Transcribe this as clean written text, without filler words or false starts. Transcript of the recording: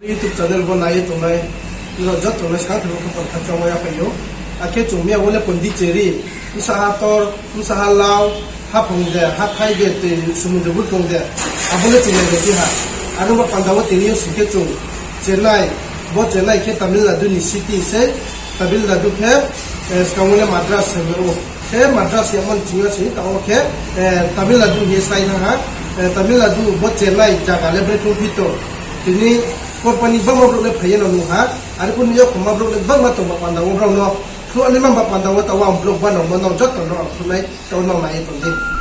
YouTube channel बनाए तो मैं ये जब तो मैं स्टार्ट करूँ तो खर्चा हुआ या कहीं हो आखिर चुम्मिया बोले पंडित चेरी उसाहा तौर उसाहा लाव हाफ होंगे हाफ खाई गए ते समुद्र बुट होंगे अब बोले चुम्मिया गए हाँ अनुमा पंडावा तेरी सुखे चुम चेन्नई बहुत चेन्नई के तमिलनाडु सिटी से तमिलनाडु के स्काउंगे मद्रास है वो के मद्रास या मन चिंगा सी तो के तमिलनाडु ये साइड है तमिलनाडु बहुत चेन्नई जगह ले ब्रेक भी तो तिनी korpani bang mabruk le phayen anu ha ar kun yo khoma bruk le bang ma to ba pandaw bro no thu ani ma ba pandaw ta wa blok ba no mo no jot no thu nai to no mai to ni